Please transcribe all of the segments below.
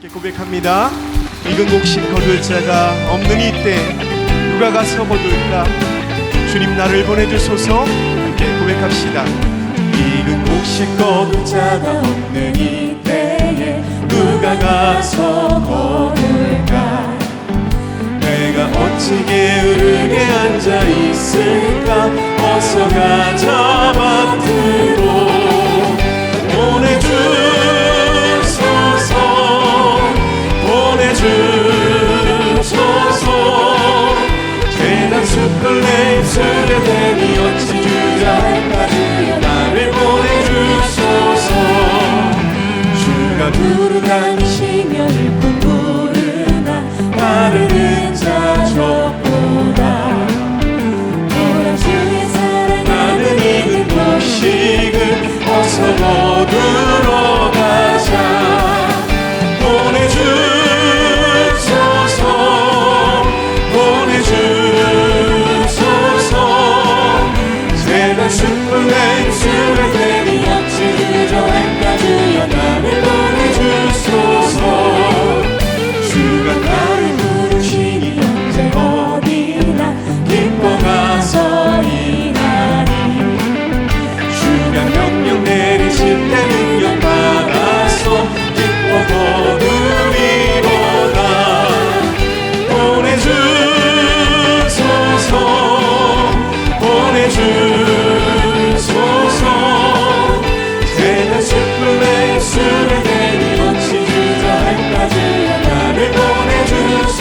고백합니다. 익은 곡식 거둘 자가 없는 이때 누가 가서 거둘까? 주님 나를 보내주소서. 함께 고백합시다. 익은 곡식 거둘 자가 없는 이때에 누가 가서 거둘까? 내가 어찌 게으르게 앉아 있을까? 어서 가자 밭으로 보내주소서. 재단 숯불 내 입술에 대니 어찌 주저할까? 주여 나를 보내주소서. 주가 부르다니시며 일꾼 부르나 따르는 자 적보다 보라 주의 사랑하는 익은 곡식을 어서 거두러 가자. 숯불 내 입술에 대니 어찌 주저할까? 주여 나를 보내주소서. 주가 나를 부르시니 언제 어디나 기뻐 가서 일하리. 주가 명령 내리실 때 능력 받아서 기뻐 거두리로다. 보내주소서. 보내주소서. 제가 숯불 내 입술에 대니 어찌 주저할까? 주여 나를 보내주소서.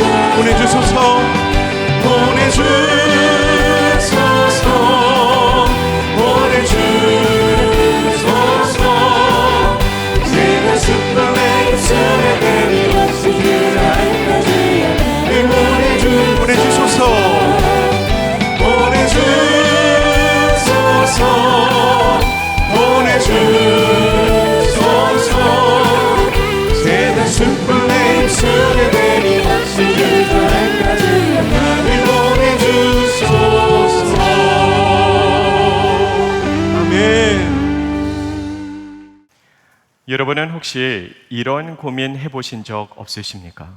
제가 숯불 내 입술에 대니 어찌 주저할까? 주여 나를 보내주소서. 아멘. 여러분은 혹시 이런 고민 해보신 적 없으십니까?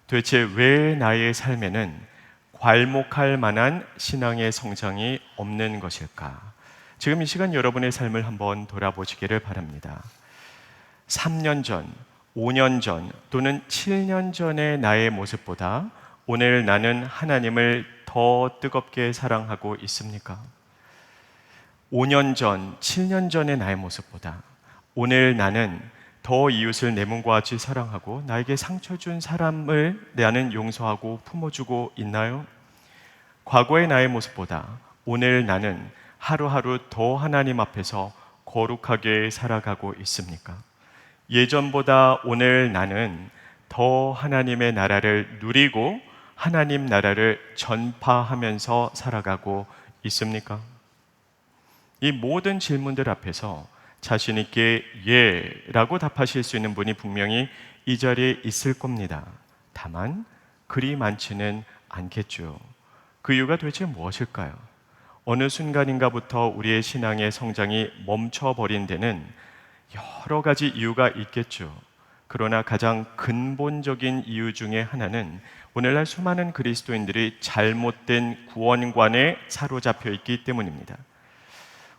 도대체 왜 나의 삶에는 괄목할 만한 신앙의 성장이 없는 것일까? 지금 이 시간 여러분의 삶을 한번 돌아보시기를 바랍니다. 3년 전, 5년 전 또는 7년 전의 나의 모습보다 오늘 나는 하나님을 더 뜨겁게 사랑하고 있습니까? 5년 전, 7년 전의 나의 모습보다 오늘 나는 더 이웃을 내 몸과 같이 사랑하고 나에게 상처 준 사람을 나는 용서하고 품어주고 있나요? 과거의 나의 모습보다 오늘 나는 하루하루 더 하나님 앞에서 거룩하게 살아가고 있습니까? 예전보다 오늘 나는 더 하나님의 나라를 누리고 하나님 나라를 전파하면서 살아가고 있습니까? 이 모든 질문들 앞에서 자신 있게 예라고 답하실 수 있는 분이 분명히 이 자리에 있을 겁니다. 다만 그리 많지는 않겠죠. 그 이유가 도대체 무엇일까요? 어느 순간인가부터 우리의 신앙의 성장이 멈춰버린 데는 여러 가지 이유가 있겠죠. 그러나 가장 근본적인 이유 중에 하나는 오늘날 수많은 그리스도인들이 잘못된 구원관에 사로잡혀 있기 때문입니다.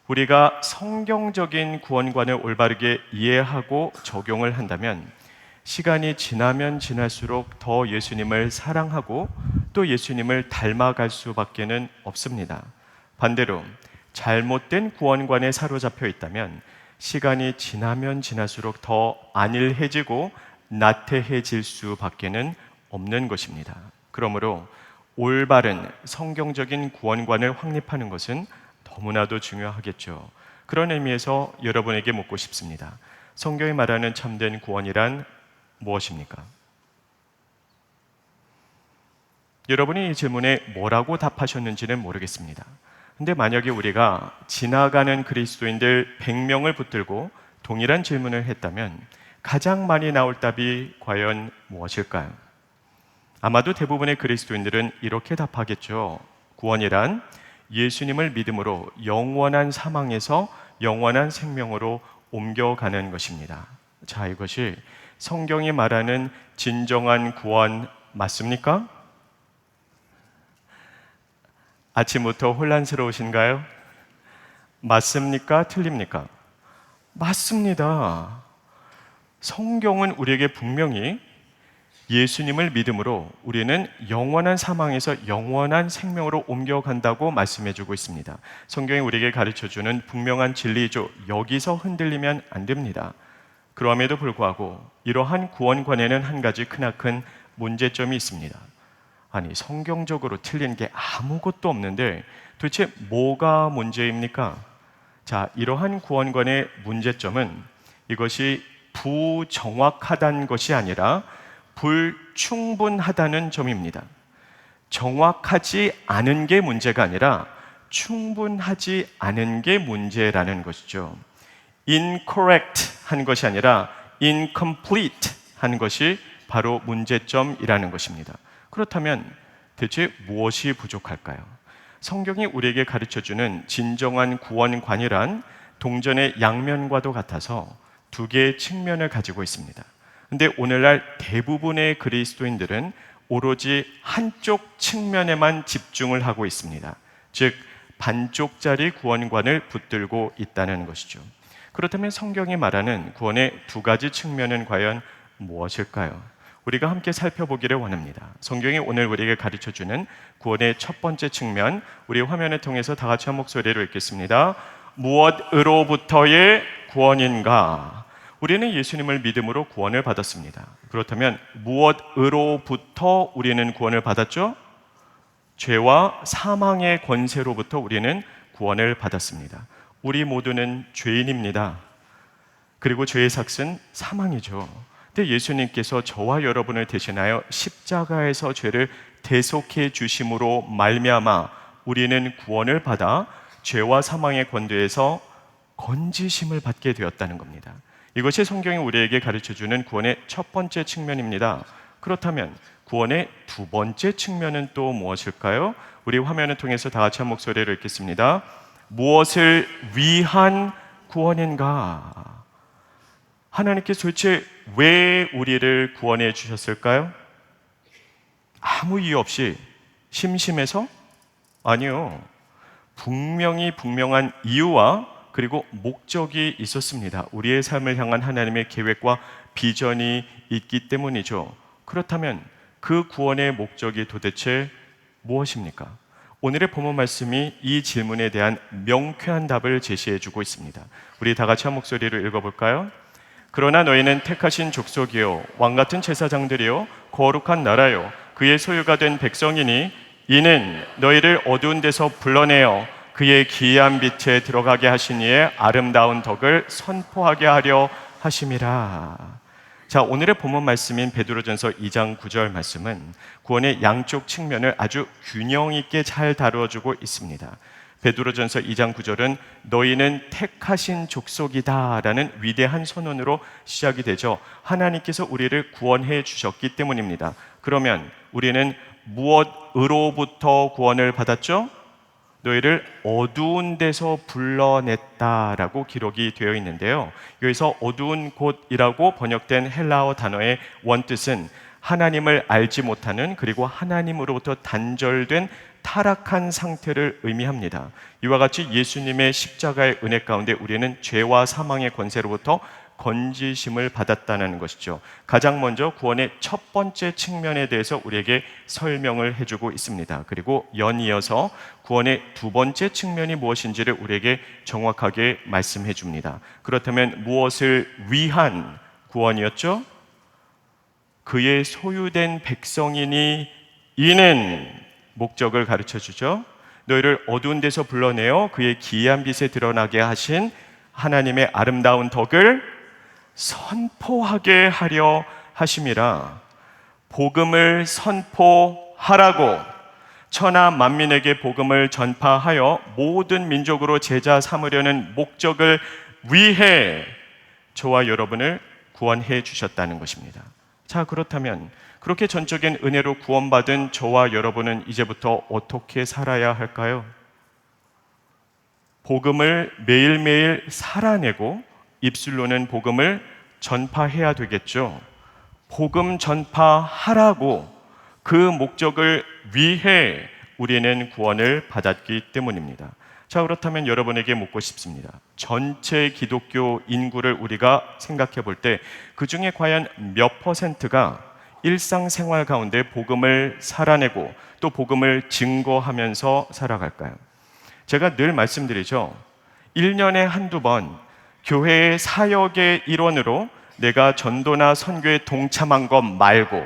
우리가 성경적인 구원관을 올바르게 이해하고 적용을 한다면 시간이 지나면 지날수록 더 예수님을 사랑하고 또 예수님을 닮아갈 수밖에는 없습니다. 반대로 잘못된 구원관에 사로잡혀 있다면 시간이 지나면 지날수록 더 안일해지고 나태해질 수밖에는 없는 것입니다. 그러므로 올바른 성경적인 구원관을 확립하는 것은 너무나도 중요하겠죠. 그런 의미에서 여러분에게 묻고 싶습니다. 성경이 말하는 참된 구원이란 무엇입니까? 여러분이 이 질문에 뭐라고 답하셨는지는 모르겠습니다. 근데 만약에 우리가 지나가는 그리스도인들 100명을 붙들고 동일한 질문을 했다면 가장 많이 나올 답이 과연 무엇일까요? 아마도 대부분의 그리스도인들은 이렇게 답하겠죠. 구원이란 예수님을 믿음으로 영원한 사망에서 영원한 생명으로 옮겨가는 것입니다. 자, 이것이 성경이 말하는 진정한 구원 맞습니까? 아침부터 혼란스러우신가요? 맞습니까? 틀립니까? 맞습니다. 성경은 우리에게 분명히 예수님을 믿음으로 우리는 영원한 사망에서 영원한 생명으로 옮겨간다고 말씀해주고 있습니다. 성경이 우리에게 가르쳐주는 분명한 진리죠. 여기서 흔들리면 안 됩니다. 그럼에도 불구하고 이러한 구원관에는 한 가지 크나큰 문제점이 있습니다. 아니, 성경적으로 틀린 게 아무것도 없는데 도대체 뭐가 문제입니까? 자, 이러한 구원관의 문제점은 이것이 부정확하다는 것이 아니라 불충분하다는 점입니다. 정확하지 않은 게 문제가 아니라 충분하지 않은 게 문제라는 것이죠. incorrect 한 것이 아니라 incomplete 한 것이 바로 문제점이라는 것입니다. 그렇다면 대체 무엇이 부족할까요? 성경이 우리에게 가르쳐주는 진정한 구원관이란 동전의 양면과도 같아서 두 개의 측면을 가지고 있습니다. 근데 오늘날 대부분의 그리스도인들은 오로지 한쪽 측면에만 집중을 하고 있습니다. 즉, 반쪽짜리 구원관을 붙들고 있다는 것이죠. 그렇다면 성경이 말하는 구원의 두 가지 측면은 과연 무엇일까요? 우리가 함께 살펴보기를 원합니다. 성경이 오늘 우리에게 가르쳐주는 구원의 첫 번째 측면, 우리 화면을 통해서 다 같이 한 목소리로 읽겠습니다. 무엇으로부터의 구원인가? 우리는 예수님을 믿음으로 구원을 받았습니다. 그렇다면 무엇으로부터 우리는 구원을 받았죠? 죄와 사망의 권세로부터 우리는 구원을 받았습니다. 우리 모두는 죄인입니다. 그리고 죄의 삭은 사망이죠. 근데 예수님께서 저와 여러분을 대신하여 십자가에서 죄를 대속해 주심으로 말미암아 우리는 구원을 받아 죄와 사망의 권세에서 건지심을 받게 되었다는 겁니다. 이것이 성경이 우리에게 가르쳐주는 구원의 첫 번째 측면입니다. 그렇다면 구원의 두 번째 측면은 또 무엇일까요? 우리 화면을 통해서 다 같이 한 목소리로 읽겠습니다. 무엇을 위한 구원인가? 하나님께서 도대체 왜 우리를 구원해 주셨을까요? 아무 이유 없이 심심해서? 아니요. 분명한 이유와 그리고 목적이 있었습니다. 우리의 삶을 향한 하나님의 계획과 비전이 있기 때문이죠. 그렇다면 그 구원의 목적이 도대체 무엇입니까? 오늘의 본문 말씀이 이 질문에 대한 명쾌한 답을 제시해주고 있습니다. 우리 다 같이 한 목소리로 읽어볼까요? 그러나 너희는 택하신 족속이요 왕같은 제사장들이요 거룩한 나라요 그의 소유가 된 백성이니 이는 너희를 어두운 데서 불러내어 그의 기이한 빛에 들어가게 하신 이의 아름다운 덕을 선포하게 하려 하심이라. 자, 오늘의 본문 말씀인 베드로전서 2장 9절 말씀은 구원의 양쪽 측면을 아주 균형 있게 잘 다루어주고 있습니다. 베드로전서 2장 9절은 너희는 택하신 족속이다 라는 위대한 선언으로 시작이 되죠. 하나님께서 우리를 구원해 주셨기 때문입니다. 그러면 우리는 무엇으로부터 구원을 받았죠? 너희를 어두운 데서 불러냈다라고 기록이 되어 있는데요. 여기서 어두운 곳이라고 번역된 헬라어 단어의 원뜻은 하나님을 알지 못하는, 그리고 하나님으로부터 단절된 타락한 상태를 의미합니다. 이와 같이 예수님의 십자가의 은혜 가운데 우리는 죄와 사망의 권세로부터 건지심을 받았다는 것이죠. 가장 먼저 구원의 첫 번째 측면에 대해서 우리에게 설명을 해주고 있습니다. 그리고 연이어서 구원의 두 번째 측면이 무엇인지를 우리에게 정확하게 말씀해 줍니다. 그렇다면 무엇을 위한 구원이었죠? 그의 소유된 백성이니 이는 목적을 가르쳐 주죠. 너희를 어두운 데서 불러내어 그의 기이한 빛에 드러나게 하신 하나님의 아름다운 덕을 선포하게 하려 하심이라. 복음을 선포하라고 천하 만민에게 복음을 전파하여 모든 민족으로 제자 삼으려는 목적을 위해 저와 여러분을 구원해 주셨다는 것입니다. 자, 그렇다면 그렇게 전적인 은혜로 구원받은 저와 여러분은 이제부터 어떻게 살아야 할까요? 복음을 매일매일 살아내고 입술로는 복음을 전파해야 되겠죠. 복음 전파하라고 그 목적을 위해 우리는 구원을 받았기 때문입니다. 자, 그렇다면 여러분에게 묻고 싶습니다. 전체 기독교 인구를 우리가 생각해 볼 때 그 중에 과연 몇 퍼센트가 일상생활 가운데 복음을 살아내고 또 복음을 증거하면서 살아갈까요? 제가 늘 말씀드리죠. 1년에 한두 번 교회의 사역의 일원으로 내가 전도나 선교에 동참한 것 말고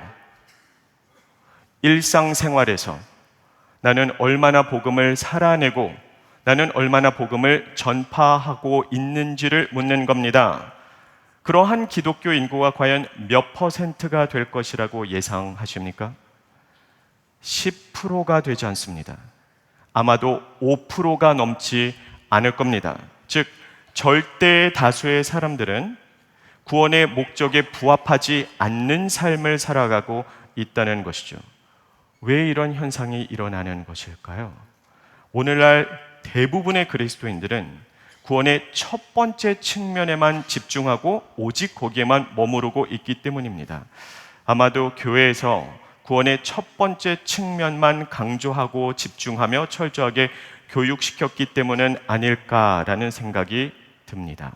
일상생활에서 나는 얼마나 복음을 살아내고 나는 얼마나 복음을 전파하고 있는지를 묻는 겁니다. 그러한 기독교 인구가 과연 몇 퍼센트가 될 것이라고 예상하십니까? 10%가 되지 않습니다. 아마도 5%가 넘지 않을 겁니다. 즉, 절대 다수의 사람들은 구원의 목적에 부합하지 않는 삶을 살아가고 있다는 것이죠. 왜 이런 현상이 일어나는 것일까요? 오늘날 대부분의 그리스도인들은 구원의 첫 번째 측면에만 집중하고 오직 거기에만 머무르고 있기 때문입니다. 아마도 교회에서 구원의 첫 번째 측면만 강조하고 집중하며 철저하게 교육시켰기 때문은 아닐까라는 생각이 듭니다.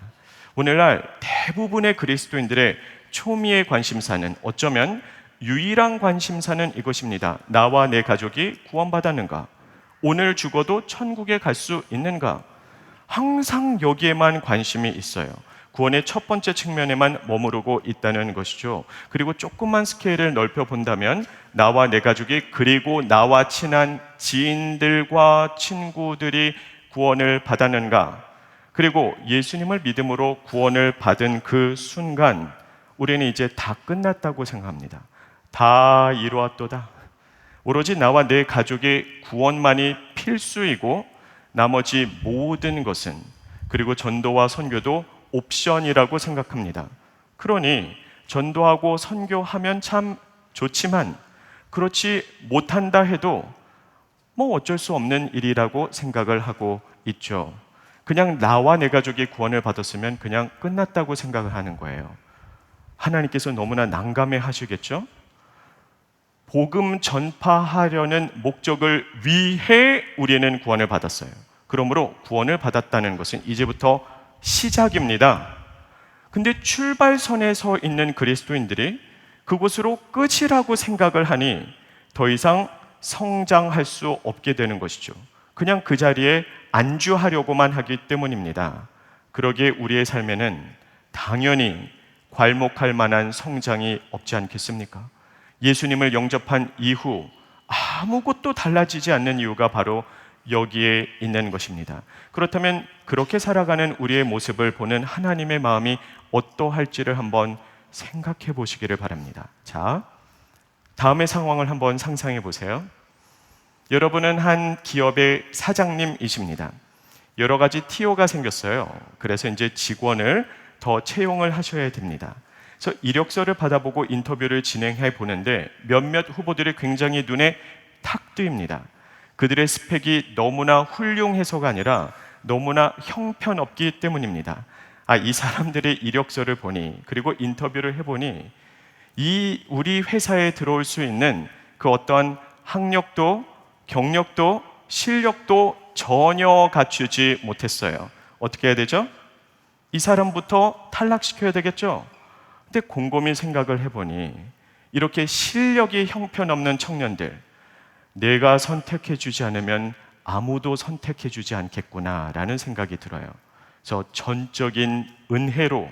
오늘날 대부분의 그리스도인들의 초미의 관심사는 어쩌면 유일한 관심사는 이것입니다. 나와 내 가족이 구원받았는가? 오늘 죽어도 천국에 갈 수 있는가? 항상 여기에만 관심이 있어요. 구원의 첫 번째 측면에만 머무르고 있다는 것이죠. 그리고 조금만 스케일을 넓혀 본다면 나와 내 가족이 그리고 나와 친한 지인들과 친구들이 구원을 받았는가? 그리고 예수님을 믿음으로 구원을 받은 그 순간 우리는 이제 다 끝났다고 생각합니다. 다 이루었도다. 오로지 나와 내 가족의 구원만이 필수이고 나머지 모든 것은 그리고 전도와 선교도 옵션이라고 생각합니다. 그러니 전도하고 선교하면 참 좋지만 그렇지 못한다 해도 뭐 어쩔 수 없는 일이라고 생각을 하고 있죠. 그냥 나와 내 가족이 구원을 받았으면 그냥 끝났다고 생각을 하는 거예요. 하나님께서 너무나 난감해 하시겠죠? 복음 전파하려는 목적을 위해 우리는 구원을 받았어요. 그러므로 구원을 받았다는 것은 이제부터 시작입니다. 근데 출발선에 서 있는 그리스도인들이 그곳으로 끝이라고 생각을 하니 더 이상 성장할 수 없게 되는 것이죠. 그냥 그 자리에 안주하려고만 하기 때문입니다. 그러기에 우리의 삶에는 당연히 괄목할 만한 성장이 없지 않겠습니까? 예수님을 영접한 이후 아무것도 달라지지 않는 이유가 바로 여기에 있는 것입니다. 그렇다면 그렇게 살아가는 우리의 모습을 보는 하나님의 마음이 어떠할지를 한번 생각해 보시기를 바랍니다. 자, 다음의 상황을 한번 상상해 보세요. 여러분은 한 기업의 사장님이십니다. 여러 가지 TO가 생겼어요. 그래서 이제 직원을 더 채용을 하셔야 됩니다. 그래서 이력서를 받아보고 인터뷰를 진행해 보는데 몇몇 후보들이 굉장히 눈에 탁 뜨입니다. 그들의 스펙이 너무나 훌륭해서가 아니라 너무나 형편없기 때문입니다. 이 사람들의 이력서를 보니 그리고 인터뷰를 해보니 우리 회사에 들어올 수 있는 그 어떤 학력도 경력도 실력도 전혀 갖추지 못했어요. 어떻게 해야 되죠? 이 사람부터 탈락시켜야 되겠죠? 근데 곰곰이 생각을 해보니 이렇게 실력이 형편없는 청년들 내가 선택해주지 않으면 아무도 선택해주지 않겠구나라는 생각이 들어요. 그래서 전적인 은혜로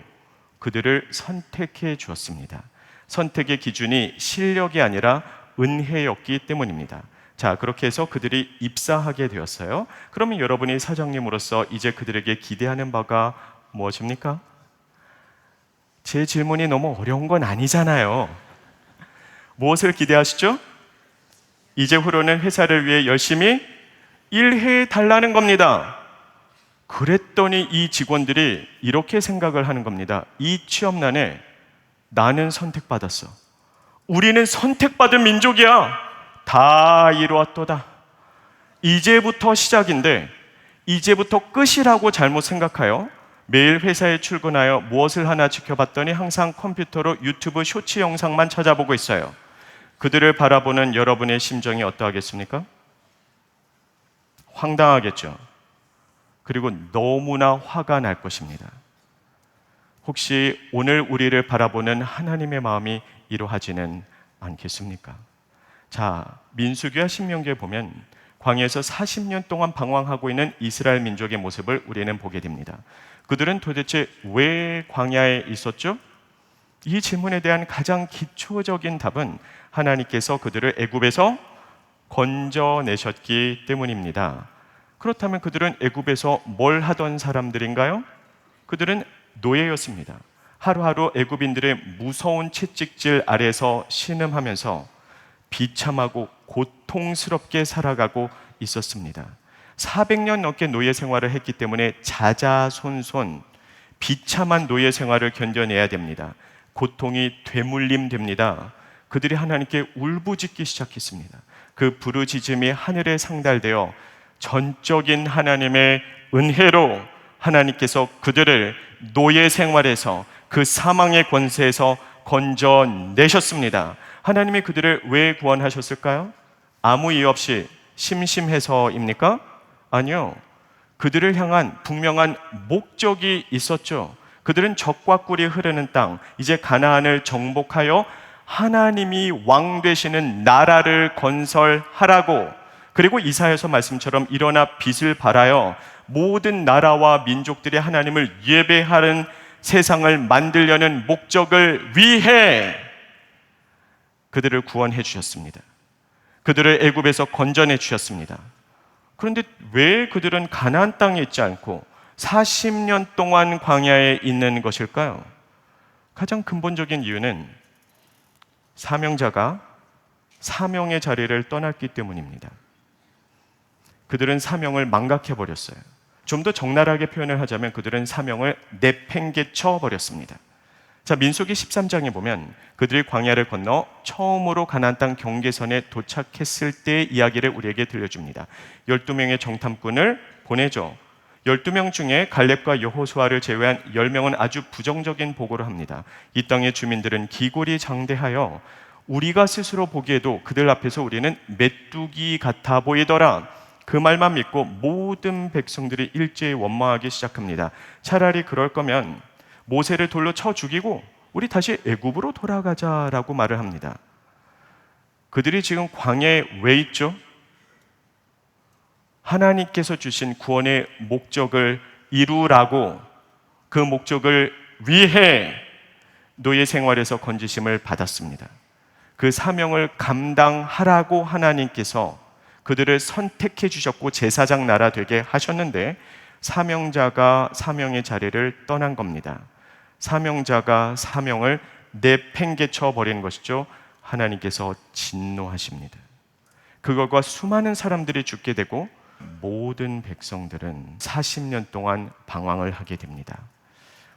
그들을 선택해 주었습니다. 선택의 기준이 실력이 아니라 은혜였기 때문입니다. 자, 그렇게 해서 그들이 입사하게 되었어요. 그러면 여러분이 사장님으로서 이제 그들에게 기대하는 바가 무엇입니까? 제 질문이 너무 어려운 건 아니잖아요. 무엇을 기대하시죠? 이제후로는 회사를 위해 열심히 일해 달라는 겁니다. 그랬더니 이 직원들이 이렇게 생각을 하는 겁니다. 이 취업난에 나는 선택받았어. 우리는 선택받은 민족이야. 다 이루었도다. 이제부터 시작인데 이제부터 끝이라고 잘못 생각하여 매일 회사에 출근하여 무엇을 하나 지켜봤더니 항상 컴퓨터로 유튜브 쇼츠 영상만 찾아보고 있어요. 그들을 바라보는 여러분의 심정이 어떠하겠습니까? 황당하겠죠. 그리고 너무나 화가 날 것입니다. 혹시 오늘 우리를 바라보는 하나님의 마음이 이러하지는 않겠습니까? 자, 민수기와 신명기에 보면 광야에서 40년 동안 방황하고 있는 이스라엘 민족의 모습을 우리는 보게 됩니다. 그들은 도대체 왜 광야에 있었죠? 이 질문에 대한 가장 기초적인 답은 하나님께서 그들을 애굽에서 건져내셨기 때문입니다. 그렇다면 그들은 애굽에서 뭘 하던 사람들인가요? 그들은 노예였습니다. 하루하루 애굽인들의 무서운 채찍질 아래서 신음하면서 비참하고 고통스럽게 살아가고 있었습니다. 400년 넘게 노예 생활을 했기 때문에 자자손손 비참한 노예 생활을 견뎌내야 됩니다. 고통이 되물림됩니다. 그들이 하나님께 울부짖기 시작했습니다. 그 부르짖음이 하늘에 상달되어 전적인 하나님의 은혜로 하나님께서 그들을 노예 생활에서 그 사망의 권세에서 건져내셨습니다. 하나님이 그들을 왜 구원하셨을까요? 아무 이유 없이 심심해서입니까? 아니요. 그들을 향한 분명한 목적이 있었죠. 그들은 적과 꿀이 흐르는 땅, 이제 가나안을 정복하여 하나님이 왕 되시는 나라를 건설하라고, 그리고 이사야서 말씀처럼 일어나 빛을 발하여 모든 나라와 민족들이 하나님을 예배하는 세상을 만들려는 목적을 위해 그들을 구원해 주셨습니다. 그들을 애굽에서 건져내 주셨습니다. 그런데 왜 그들은 가나안 땅에 있지 않고 40년 동안 광야에 있는 것일까요? 가장 근본적인 이유는 사명자가 사명의 자리를 떠났기 때문입니다. 그들은 사명을 망각해버렸어요. 좀 더 적나라하게 표현을 하자면 그들은 사명을 내팽개쳐 버렸습니다. 자, 민수기 13장에 보면 그들이 광야를 건너 처음으로 가나안 땅 경계선에 도착했을 때의 이야기를 우리에게 들려줍니다. 12명의 정탐꾼을 보내죠. 12명 중에 갈렙과 여호수아를 제외한 10명은 아주 부정적인 보고를 합니다. 이 땅의 주민들은 기골이 장대하여 우리가 스스로 보기에도 그들 앞에서 우리는 메뚜기 같아 보이더라. 그 말만 믿고 모든 백성들이 일제히 원망하기 시작합니다. 차라리 그럴 거면 모세를 돌로 쳐 죽이고 우리 다시 애굽으로 돌아가자라고 말을 합니다. 그들이 지금 광야에 왜 있죠? 하나님께서 주신 구원의 목적을 이루라고, 그 목적을 위해 노예 생활에서 건지심을 받았습니다. 그 사명을 감당하라고 하나님께서 그들을 선택해 주셨고 제사장 나라 되게 하셨는데 사명자가 사명의 자리를 떠난 겁니다. 사명자가 사명을 내팽개쳐 버린 것이죠. 하나님께서 진노하십니다. 그것과 수많은 사람들이 죽게 되고 모든 백성들은 40년 동안 방황을 하게 됩니다.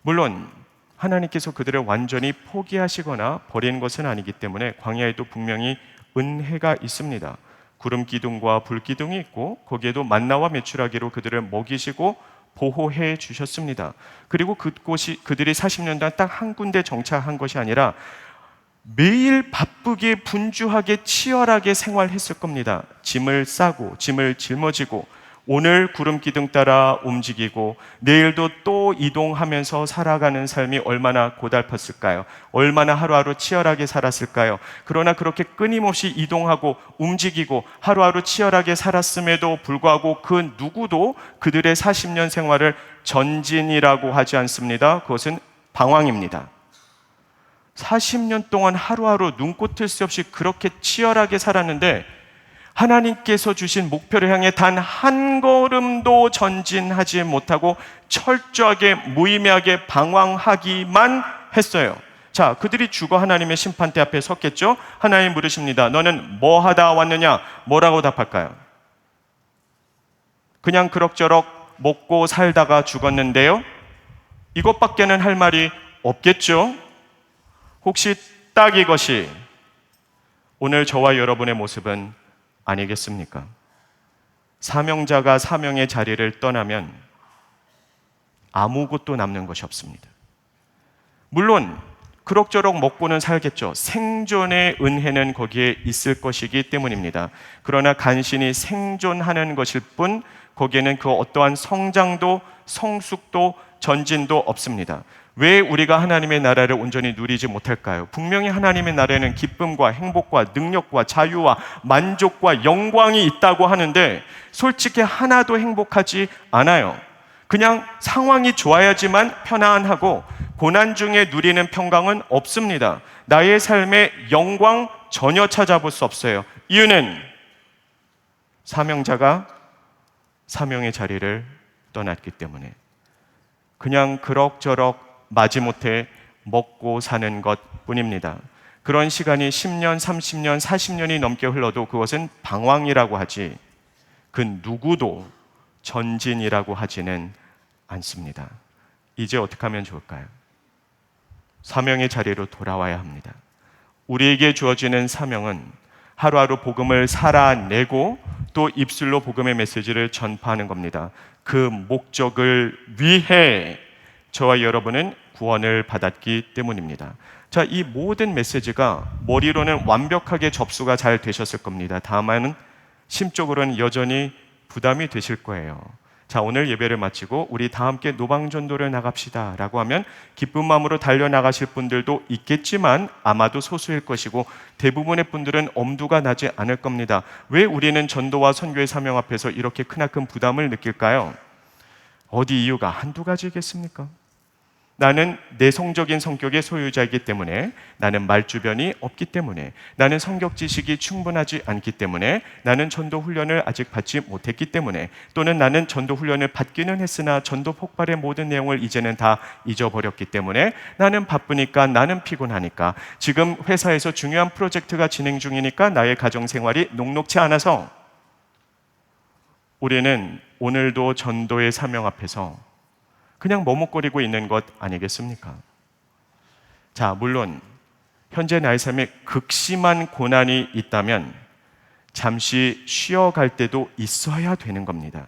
물론 하나님께서 그들을 완전히 포기하시거나 버린 것은 아니기 때문에 광야에도 분명히 은혜가 있습니다. 구름 기둥과 불 기둥이 있고 거기에도 만나와 메추라기로 그들을 먹이시고 보호해 주셨습니다. 그리고 그곳이 그들이 40년 동안 딱 한 군데 정착한 것이 아니라 매일 바쁘게 분주하게 치열하게 생활했을 겁니다. 짐을 싸고 짐을 짊어지고 오늘 구름 기둥 따라 움직이고 내일도 또 이동하면서 살아가는 삶이 얼마나 고달팠을까요? 얼마나 하루하루 치열하게 살았을까요? 그러나 그렇게 끊임없이 이동하고 움직이고 하루하루 치열하게 살았음에도 불구하고 그 누구도 그들의 40년 생활을 전진이라고 하지 않습니다. 그것은 방황입니다. 40년 동안 하루하루 눈꽃을 새 없이 그렇게 치열하게 살았는데 하나님께서 주신 목표를 향해 단 한 걸음도 전진하지 못하고 철저하게 무의미하게 방황하기만 했어요. 자, 그들이 죽어 하나님의 심판대 앞에 섰겠죠? 하나님 물으십니다. 너는 뭐 하다 왔느냐? 뭐라고 답할까요? 그냥 그럭저럭 먹고 살다가 죽었는데요? 이것밖에는 할 말이 없겠죠? 혹시 딱 이것이 오늘 저와 여러분의 모습은 아니겠습니까? 사명자가 사명의 자리를 떠나면 아무것도 남는 것이 없습니다. 물론 그럭저럭 먹고는 살겠죠. 생존의 은혜는 거기에 있을 것이기 때문입니다. 그러나 간신히 생존하는 것일 뿐 거기에는 그 어떠한 성장도 성숙도 전진도 없습니다. 왜 우리가 하나님의 나라를 온전히 누리지 못할까요? 분명히 하나님의 나라에는 기쁨과 행복과 능력과 자유와 만족과 영광이 있다고 하는데 솔직히 하나도 행복하지 않아요. 그냥 상황이 좋아야지만 편안하고 고난 중에 누리는 평강은 없습니다. 나의 삶의 영광 전혀 찾아볼 수 없어요. 이유는 사명자가 사명의 자리를 떠났기 때문에 그냥 그럭저럭 마지못해 먹고 사는 것 뿐입니다. 그런 시간이 10년, 30년, 40년이 넘게 흘러도 그것은 방황이라고 하지 그 누구도 전진이라고 하지는 않습니다. 이제 어떻게 하면 좋을까요? 사명의 자리로 돌아와야 합니다. 우리에게 주어지는 사명은 하루하루 복음을 살아내고 또 입술로 복음의 메시지를 전파하는 겁니다. 그 목적을 위해 저와 여러분은 구원을 받았기 때문입니다. 자, 이 모든 메시지가 머리로는 완벽하게 접수가 잘 되셨을 겁니다. 다만 심적으로는 여전히 부담이 되실 거예요. 자, 오늘 예배를 마치고 우리 다 함께 노방전도를 나갑시다 라고 하면 기쁜 마음으로 달려나가실 분들도 있겠지만 아마도 소수일 것이고 대부분의 분들은 엄두가 나지 않을 겁니다. 왜 우리는 전도와 선교의 사명 앞에서 이렇게 크나큰 부담을 느낄까요? 어디 이유가 한두 가지겠습니까? 나는 내성적인 성격의 소유자이기 때문에, 나는 말주변이 없기 때문에, 나는 성격 지식이 충분하지 않기 때문에, 나는 전도 훈련을 아직 받지 못했기 때문에, 또는 나는 전도 훈련을 받기는 했으나 전도 폭발의 모든 내용을 이제는 다 잊어버렸기 때문에, 나는 바쁘니까, 나는 피곤하니까, 지금 회사에서 중요한 프로젝트가 진행 중이니까 나의 가정생활이 녹록치 않아서 우리는 오늘도 전도의 사명 앞에서 그냥 머뭇거리고 있는 것 아니겠습니까? 자, 물론 현재 나의 삶에 극심한 고난이 있다면 잠시 쉬어갈 때도 있어야 되는 겁니다.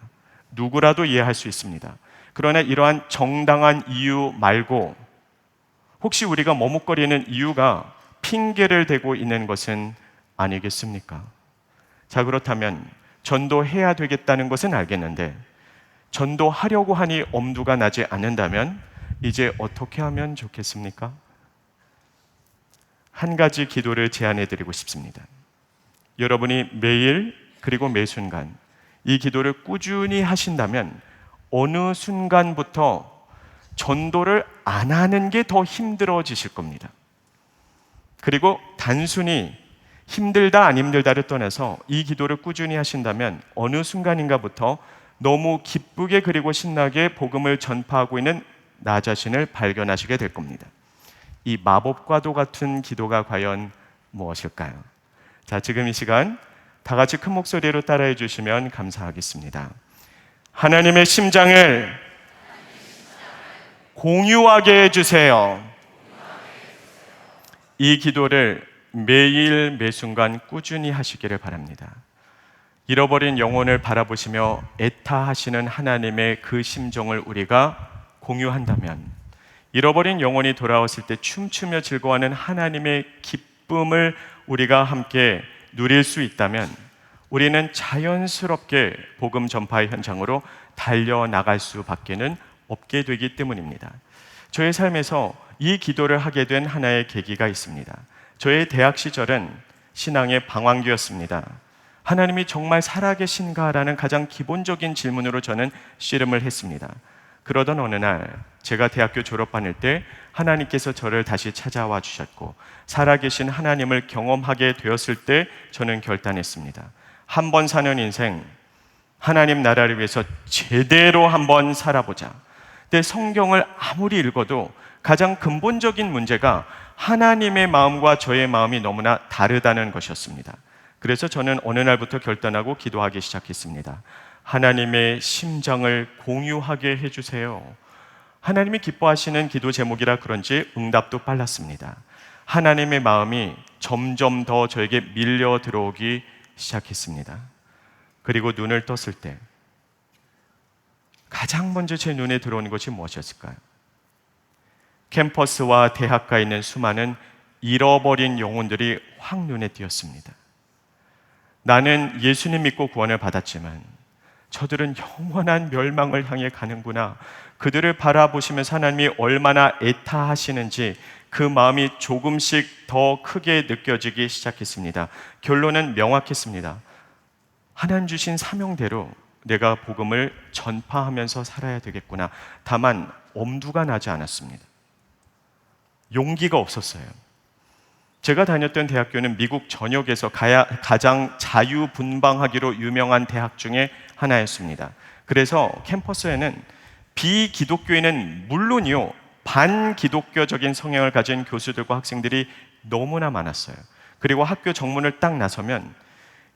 누구라도 이해할 수 있습니다. 그러나 이러한 정당한 이유 말고 혹시 우리가 머뭇거리는 이유가 핑계를 대고 있는 것은 아니겠습니까? 자, 그렇다면 전도해야 되겠다는 것은 알겠는데 전도하려고 하니 엄두가 나지 않는다면 이제 어떻게 하면 좋겠습니까? 한 가지 기도를 제안해 드리고 싶습니다. 여러분이 매일 그리고 매 순간 이 기도를 꾸준히 하신다면 어느 순간부터 전도를 안 하는 게 더 힘들어지실 겁니다. 그리고 단순히 힘들다 안 힘들다를 떠나서 이 기도를 꾸준히 하신다면 어느 순간인가부터 너무 기쁘게 그리고 신나게 복음을 전파하고 있는 나 자신을 발견하시게 될 겁니다. 이 마법과도 같은 기도가 과연 무엇일까요? 자, 지금 이 시간 다 같이 큰 목소리로 따라해 주시면 감사하겠습니다. 하나님의 심장을 공유하게 해주세요. 이 기도를 매일 매순간 꾸준히 하시기를 바랍니다. 잃어버린 영혼을 바라보시며 애타하시는 하나님의 그 심정을 우리가 공유한다면, 잃어버린 영혼이 돌아왔을 때 춤추며 즐거워하는 하나님의 기쁨을 우리가 함께 누릴 수 있다면 우리는 자연스럽게 복음 전파의 현장으로 달려나갈 수밖에는 없게 되기 때문입니다. 저의 삶에서 이 기도를 하게 된 하나의 계기가 있습니다. 저의 대학 시절은 신앙의 방황기였습니다. 하나님이 정말 살아계신가라는 가장 기본적인 질문으로 저는 씨름을 했습니다. 그러던 어느 날 제가 대학교 졸업반일 때 하나님께서 저를 다시 찾아와 주셨고 살아계신 하나님을 경험하게 되었을 때 저는 결단했습니다. 한 번 사는 인생 하나님 나라를 위해서 제대로 한번 살아보자. 근데 성경을 아무리 읽어도 가장 근본적인 문제가 하나님의 마음과 저의 마음이 너무나 다르다는 것이었습니다. 그래서 저는 어느 날부터 결단하고 기도하기 시작했습니다. 하나님의 심장을 공유하게 해주세요. 하나님이 기뻐하시는 기도 제목이라 그런지 응답도 빨랐습니다. 하나님의 마음이 점점 더 저에게 밀려 들어오기 시작했습니다. 그리고 눈을 떴을 때 가장 먼저 제 눈에 들어오는 것이 무엇이었을까요? 캠퍼스와 대학가에 있는 수많은 잃어버린 영혼들이 확 눈에 띄었습니다. 나는 예수님 믿고 구원을 받았지만 저들은 영원한 멸망을 향해 가는구나. 그들을 바라보시면서 하나님이 얼마나 애타하시는지 그 마음이 조금씩 더 크게 느껴지기 시작했습니다. 결론은 명확했습니다. 하나님 주신 사명대로 내가 복음을 전파하면서 살아야 되겠구나. 다만 엄두가 나지 않았습니다. 용기가 없었어요. 제가 다녔던 대학교는 미국 전역에서 가장 자유분방하기로 유명한 대학 중에 하나였습니다. 그래서 캠퍼스에는 비기독교인은 물론이요, 반기독교적인 성향을 가진 교수들과 학생들이 너무나 많았어요. 그리고 학교 정문을 딱 나서면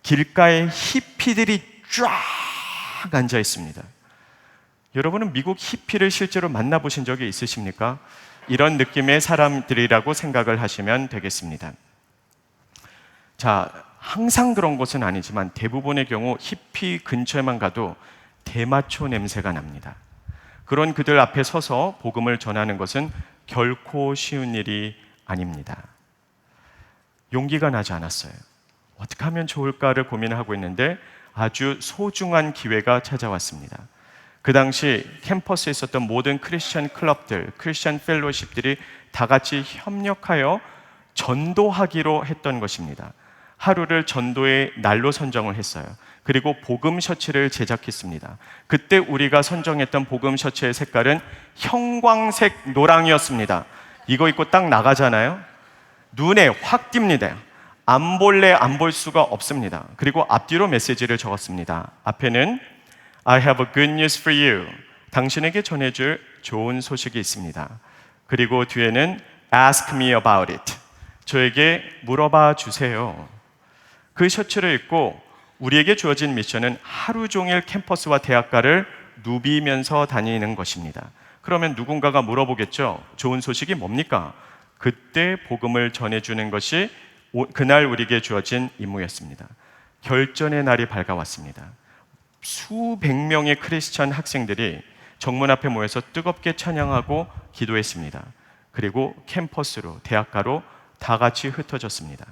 길가에 히피들이 쫙 앉아 있습니다. 여러분은 미국 히피를 실제로 만나보신 적이 있으십니까? 이런 느낌의 사람들이라고 생각을 하시면 되겠습니다. 자, 항상 그런 것은 아니지만 대부분의 경우 히피 근처에만 가도 대마초 냄새가 납니다. 그런 그들 앞에 서서 복음을 전하는 것은 결코 쉬운 일이 아닙니다. 용기가 나지 않았어요. 어떻게 하면 좋을까를 고민하고 있는데 아주 소중한 기회가 찾아왔습니다. 그 당시 캠퍼스에 있었던 모든 크리스천 클럽들, 크리스천 펠로십들이 다 같이 협력하여 전도하기로 했던 것입니다. 하루를 전도의 날로 선정을 했어요. 그리고 복음 셔츠를 제작했습니다. 그때 우리가 선정했던 복음 셔츠의 색깔은 형광색 노랑이었습니다. 이거 입고 딱 나가잖아요. 눈에 확 띕니다. 안 볼래 안 볼 수가 없습니다. 그리고 앞뒤로 메시지를 적었습니다. 앞에는 I have a good news for you. 당신에게 전해줄 좋은 소식이 있습니다. 그리고 뒤에는 Ask me about it. 저에게 물어봐 주세요. 그 셔츠를 입고 우리에게 주어진 미션은 하루 종일 캠퍼스와 대학가를 누비면서 다니는 것입니다. 그러면 누군가가 물어보겠죠. 좋은 소식이 뭡니까? 그때 복음을 전해주는 것이 그날 우리에게 주어진 임무였습니다. 결전의 날이 밝아왔습니다. 수백 명의 크리스천 학생들이 정문 앞에 모여서 뜨겁게 찬양하고 기도했습니다. 그리고 캠퍼스로, 대학가로 다 같이 흩어졌습니다.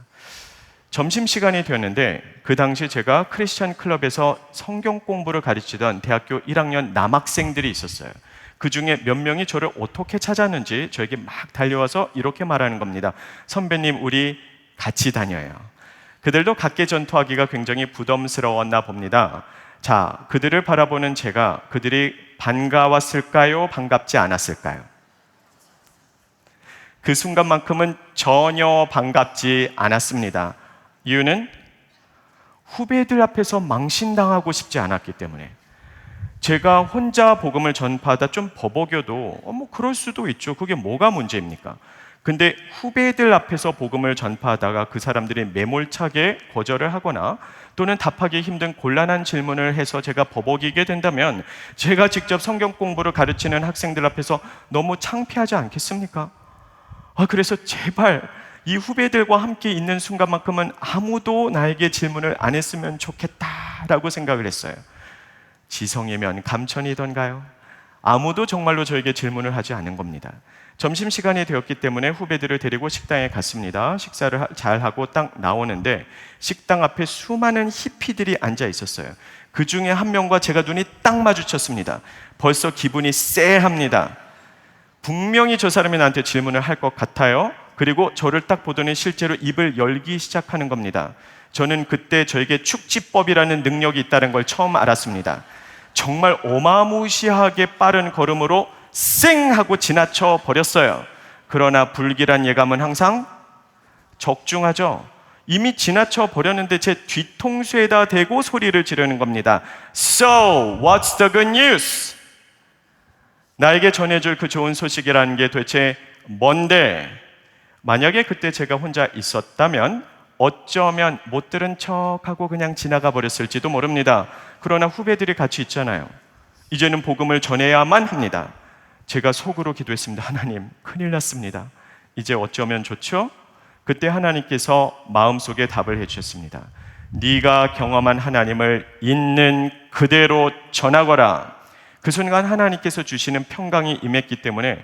점심시간이 되었는데 그 당시 제가 크리스천 클럽에서 성경 공부를 가르치던 대학교 1학년 남학생들이 있었어요. 그 중에 몇 명이 저를 어떻게 찾았는지 저에게 막 달려와서 이렇게 말하는 겁니다. 선배님, 우리 같이 다녀요. 그들도 각계 전투하기가 굉장히 부담스러웠나 봅니다. 자, 그들을 바라보는 제가 그들이 반가웠을까요? 반갑지 않았을까요? 그 순간만큼은 전혀 반갑지 않았습니다. 이유는 후배들 앞에서 망신당하고 싶지 않았기 때문에. 제가 혼자 복음을 전파하다 좀 버벅여도 뭐 그럴 수도 있죠. 그게 뭐가 문제입니까? 근데 후배들 앞에서 복음을 전파하다가 그 사람들이 매몰차게 거절을 하거나 또는 답하기 힘든 곤란한 질문을 해서 제가 버벅이게 된다면 제가 직접 성경 공부를 가르치는 학생들 앞에서 너무 창피하지 않겠습니까? 그래서 제발 이 후배들과 함께 있는 순간만큼은 아무도 나에게 질문을 안 했으면 좋겠다라고 생각을 했어요. 지성이면 감천이던가요? 아무도 정말로 저에게 질문을 하지 않은 겁니다. 점심시간이 되었기 때문에 후배들을 데리고 식당에 갔습니다. 식사를 잘하고 딱 나오는데 식당 앞에 수많은 히피들이 앉아 있었어요. 그 중에 한 명과 제가 눈이 딱 마주쳤습니다. 벌써 기분이 쎄합니다. 분명히 저 사람이 나한테 질문을 할 것 같아요. 그리고 저를 딱 보더니 실제로 입을 열기 시작하는 겁니다. 저는 그때 저에게 축지법이라는 능력이 있다는 걸 처음 알았습니다. 정말 어마무시하게 빠른 걸음으로 쌩 하고 지나쳐 버렸어요. 그러나 불길한 예감은 항상 적중하죠. 이미 지나쳐 버렸는데 제 뒤통수에다 대고 소리를 지르는 겁니다. So, what's the good news? 나에게 전해줄 그 좋은 소식이라는 게 도대체 뭔데? 만약에 그때 제가 혼자 있었다면 어쩌면 못 들은 척하고 그냥 지나가 버렸을지도 모릅니다. 그러나 후배들이 같이 있잖아요. 이제는 복음을 전해야만 합니다. 제가 속으로 기도했습니다. 하나님, 큰일 났습니다. 이제 어쩌면 좋죠? 그때 하나님께서 마음속에 답을 해주셨습니다. 네가 경험한 하나님을 있는 그대로 전하거라. 그 순간 하나님께서 주시는 평강이 임했기 때문에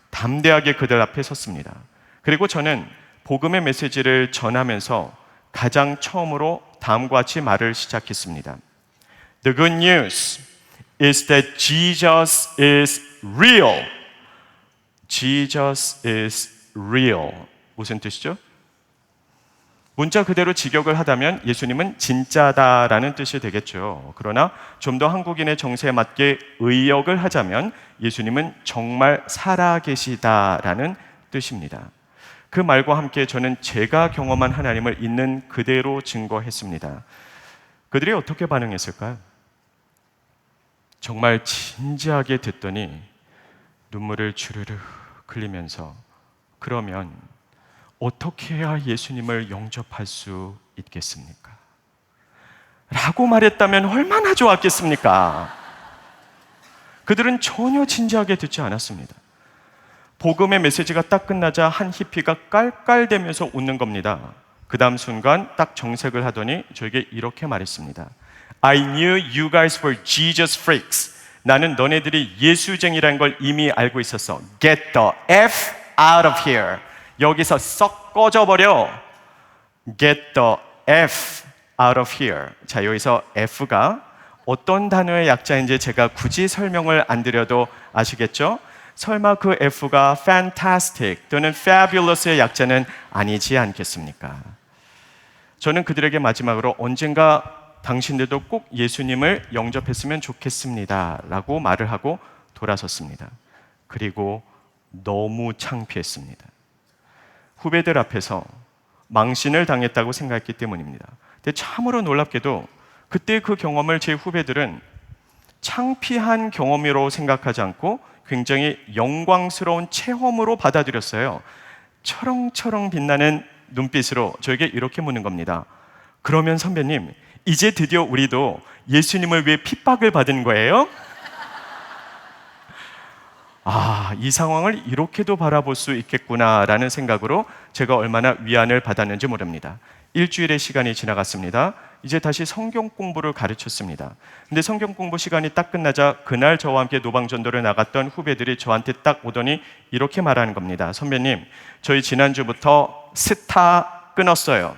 담대하게 그들 앞에 섰습니다. 그리고 저는 복음의 메시지를 전하면서 가장 처음으로 다음과 같이 말을 시작했습니다. The good news is that Jesus is real. Jesus is real. 무슨 뜻이죠? 문자 그대로 직역을 하다면 예수님은 진짜다라는 뜻이 되겠죠. 그러나 좀 더 한국인의 정세에 맞게 의역을 하자면 예수님은 정말 살아계시다라는 뜻입니다. 그 말과 함께 저는 제가 경험한 하나님을 있는 그대로 증거했습니다. 그들이 어떻게 반응했을까요? 정말 진지하게 듣더니 눈물을 주르르 흘리면서 그러면 어떻게 해야 예수님을 영접할 수 있겠습니까? 라고 말했다면 얼마나 좋았겠습니까? 그들은 전혀 진지하게 듣지 않았습니다. 복음의 메시지가 딱 끝나자 한 히피가 깔깔대면서 웃는 겁니다. 그 다음 순간 딱 정색을 하더니 저에게 이렇게 말했습니다. I knew you guys were Jesus freaks. 나는 너네들이 예수쟁이라는 걸 이미 알고 있었어. Get the F out of here. 여기서 썩 꺼져버려. Get the F out of here. 자, 여기서 F가 어떤 단어의 약자인지 제가 굳이 설명을 안 드려도 아시겠죠? 설마 그 F가 fantastic 또는 fabulous의 약자는 아니지 않겠습니까? 저는 그들에게 마지막으로 언젠가 당신들도 꼭 예수님을 영접했으면 좋겠습니다 라고 말을 하고 돌아섰습니다. 그리고 너무 창피했습니다. 후배들 앞에서 망신을 당했다고 생각했기 때문입니다. 근데 참으로 놀랍게도 그때 그 경험을 제 후배들은 창피한 경험으로 생각하지 않고 굉장히 영광스러운 체험으로 받아들였어요. 철렁철렁 빛나는 눈빛으로 저에게 이렇게 묻는 겁니다. 그러면 선배님, 이제 드디어 우리도 예수님을 위해 핍박을 받은 거예요? 이 상황을 이렇게도 바라볼 수 있겠구나라는 생각으로 제가 얼마나 위안을 받았는지 모릅니다. 일주일의 시간이 지나갔습니다. 이제 다시 성경 공부를 가르쳤습니다. 근데 성경 공부 시간이 딱 끝나자 그날 저와 함께 노방전도를 나갔던 후배들이 저한테 딱 오더니 이렇게 말하는 겁니다. 선배님, 저희 지난주부터 스타 끊었어요.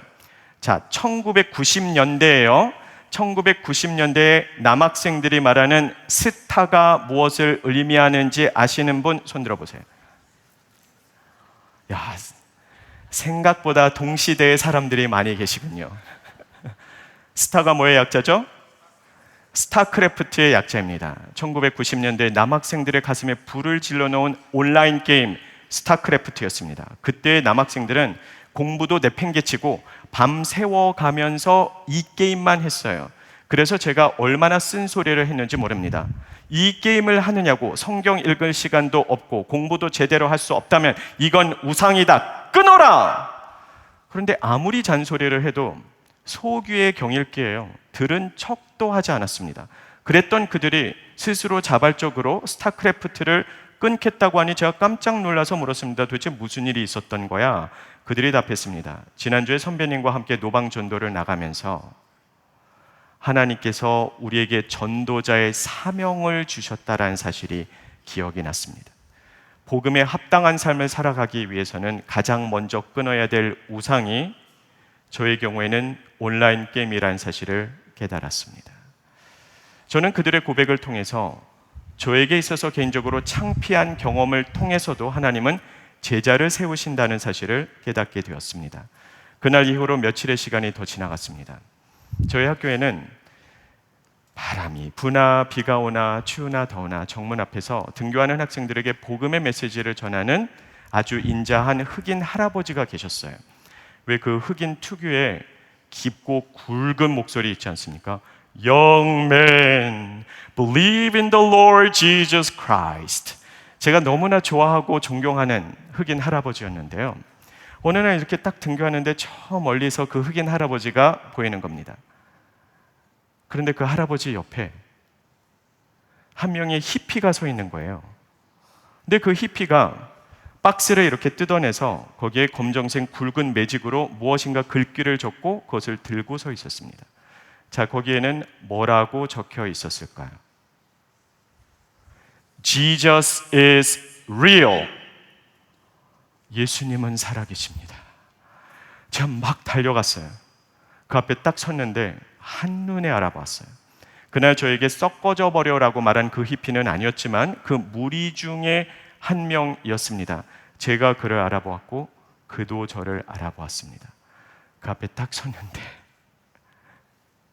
자, 1990년대에요. 1990년대에 남학생들이 말하는 스타가 무엇을 의미하는지 아시는 분 손 들어보세요. 야, 생각보다 동시대의 사람들이 많이 계시군요. 스타가 뭐의 약자죠? 스타크래프트의 약자입니다. 1990년대 남학생들의 가슴에 불을 질러놓은 온라인 게임 스타크래프트였습니다. 그때 남학생들은 공부도 내팽개치고 밤새워가면서 이 게임만 했어요. 그래서 제가 얼마나 쓴소리를 했는지 모릅니다. 이 게임을 하느냐고 성경 읽을 시간도 없고 공부도 제대로 할 수 없다면 이건 우상이다. 끊어라! 그런데 아무리 잔소리를 해도 소귀의 경일기예요. 들은 척도 하지 않았습니다. 그랬던 그들이 스스로 자발적으로 스타크래프트를 끊겠다고 하니 제가 깜짝 놀라서 물었습니다. 도대체 무슨 일이 있었던 거야? 그들이 답했습니다. 지난주에 선배님과 함께 노방 전도를 나가면서 하나님께서 우리에게 전도자의 사명을 주셨다라는 사실이 기억이 났습니다. 복음에 합당한 삶을 살아가기 위해서는 가장 먼저 끊어야 될 우상이 저의 경우에는 온라인 게임이라는 사실을 깨달았습니다. 저는 그들의 고백을 통해서 저에게 있어서 개인적으로 창피한 경험을 통해서도 하나님은 제자를 세우신다는 사실을 깨닫게 되었습니다. 그날 이후로 며칠의 시간이 더 지나갔습니다. 저희 학교에는 바람이 부나 비가 오나 추우나 더우나 정문 앞에서 등교하는 학생들에게 복음의 메시지를 전하는 아주 인자한 흑인 할아버지가 계셨어요. 왜 그 흑인 특유의 깊고 굵은 목소리 있지 않습니까? Young man, believe in the Lord Jesus Christ. 제가 너무나 좋아하고 존경하는 흑인 할아버지였는데요. 어느 날 이렇게 딱 등교하는데 저 멀리서 그 흑인 할아버지가 보이는 겁니다. 그런데 그 할아버지 옆에 한 명의 히피가 서 있는 거예요. 근데 그 히피가 박스를 이렇게 뜯어내서 거기에 검정색 굵은 매직으로 무엇인가 글귀를 적고 그것을 들고 서 있었습니다. 자, 거기에는 뭐라고 적혀 있었을까요? Jesus is real. 예수님은 살아계십니다. 제가 막 달려갔어요. 그 앞에 딱 섰는데 한눈에 알아봤어요. 그날 저에게 썩어져 버려라고 말한 그 히피는 아니었지만 그 무리 중에 한 명이었습니다. 제가 그를 알아보았고 그도 저를 알아보았습니다. 그 앞에 딱 섰는데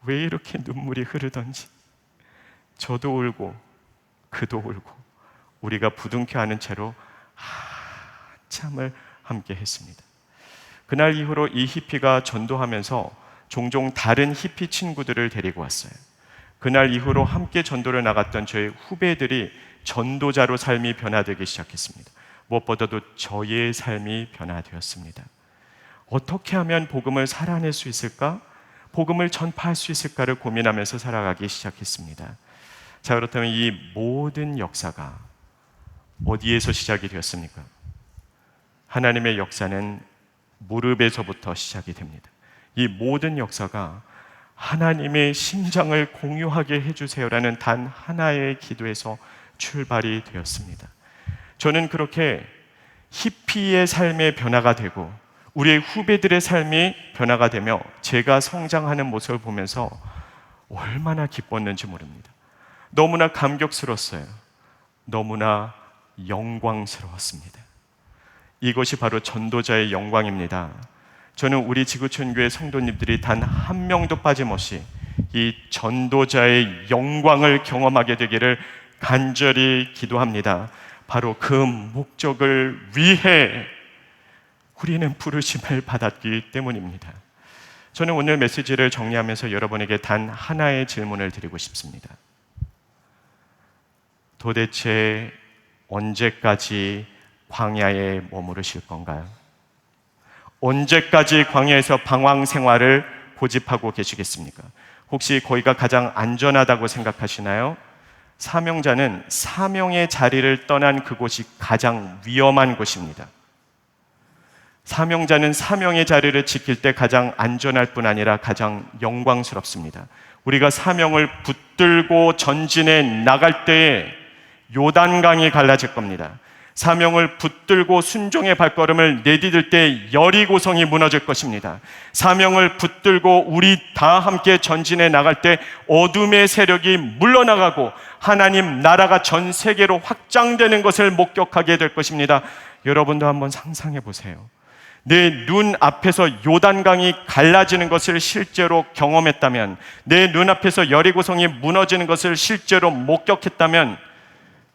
왜 이렇게 눈물이 흐르던지 저도 울고 그도 울고 우리가 부둥켜 안은 채로 한참을 함께 했습니다. 그날 이후로 이 히피가 전도하면서 종종 다른 히피 친구들을 데리고 왔어요. 그날 이후로 함께 전도를 나갔던 저의 후배들이 전도자로 삶이 변화되기 시작했습니다. 무엇보다도 저의 삶이 변화되었습니다. 어떻게 하면 복음을 살아낼 수 있을까? 복음을 전파할 수 있을까를 고민하면서 살아가기 시작했습니다. 자, 그렇다면 이 모든 역사가 어디에서 시작이 되었습니까? 하나님의 역사는 무릎에서부터 시작이 됩니다. 이 모든 역사가 하나님의 심장을 공유하게 해주세요라는 단 하나의 기도에서 출발이 되었습니다. 저는 그렇게 히피의 삶의 변화가 되고 우리의 후배들의 삶이 변화가 되며 제가 성장하는 모습을 보면서 얼마나 기뻤는지 모릅니다. 너무나 감격스러웠어요. 너무나 영광스러웠습니다. 이것이 바로 전도자의 영광입니다. 저는 우리 지구촌교회 성도님들이 단 한 명도 빠짐없이 이 전도자의 영광을 경험하게 되기를 간절히 기도합니다. 바로 그 목적을 위해 우리는 부르심을 받았기 때문입니다. 저는 오늘 메시지를 정리하면서 여러분에게 단 하나의 질문을 드리고 싶습니다. 도대체 언제까지 광야에 머무르실 건가요? 언제까지 광야에서 방황 생활을 고집하고 계시겠습니까? 혹시 거기가 가장 안전하다고 생각하시나요? 사명자는 사명의 자리를 떠난 그곳이 가장 위험한 곳입니다. 사명자는 사명의 자리를 지킬 때 가장 안전할 뿐 아니라 가장 영광스럽습니다. 우리가 사명을 붙들고 전진해 나갈 때에 요단강이 갈라질 겁니다. 사명을 붙들고 순종의 발걸음을 내디딜 때 여리고성이 무너질 것입니다. 사명을 붙들고 우리 다 함께 전진해 나갈 때 어둠의 세력이 물러나가고 하나님 나라가 전 세계로 확장되는 것을 목격하게 될 것입니다. 여러분도 한번 상상해 보세요. 내 눈 앞에서 요단강이 갈라지는 것을 실제로 경험했다면, 내 눈앞에서 여리고성이 무너지는 것을 실제로 목격했다면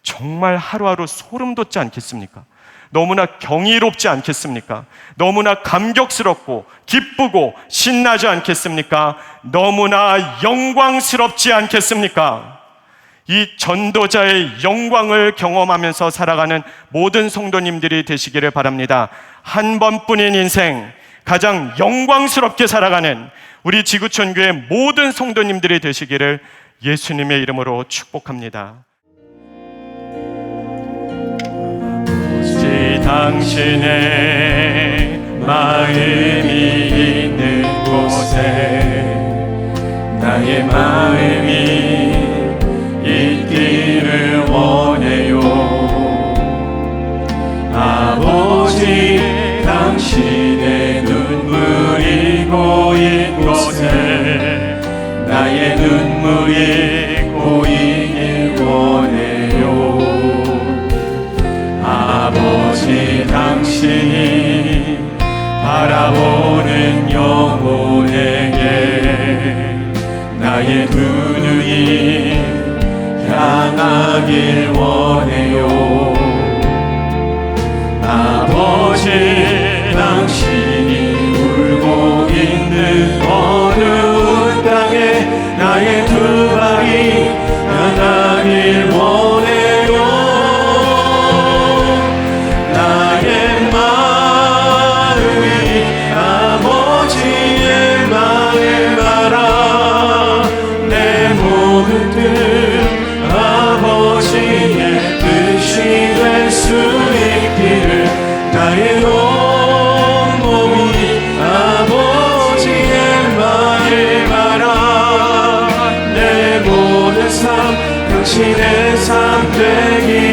정말 하루하루 소름 돋지 않겠습니까? 너무나 경이롭지 않겠습니까? 너무나 감격스럽고 기쁘고 신나지 않겠습니까? 너무나 영광스럽지 않겠습니까? 이 전도자의 영광을 경험하면서 살아가는 모든 성도님들이 되시기를 바랍니다. 한 번뿐인 인생 가장 영광스럽게 살아가는 우리 지구촌교회 모든 성도님들이 되시기를 예수님의 이름으로 축복합니다. 당신의 마음이 있는 곳에 나의 마음이 있기를 원해요. 아버지, 당신의 눈물이 고인 곳에 나의 눈물이 고이길 원해요. 아버지, 당신이 바라보는 영혼에게 나의 두 눈이 향하길 원해요. 아버지, 당신이 울고 있는 어두운 땅에 나의 두 발이 향하길 원해요. 나의 마음이 아버지의 마음을 알아. 내 모든 뜻 아버지의 뜻이 될 수 있기를 나의 온 몸이 아버지의 마음을 알아. 내 모든 삶 당신의 삶 되기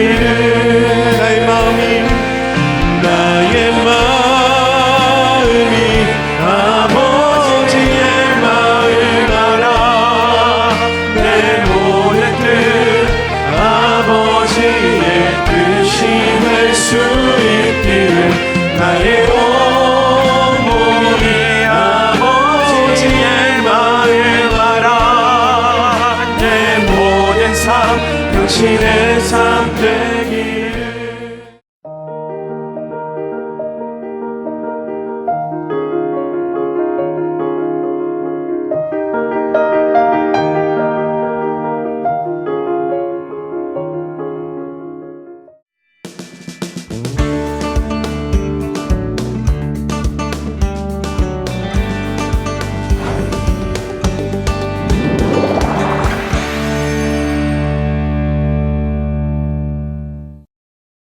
당신의 삶 되게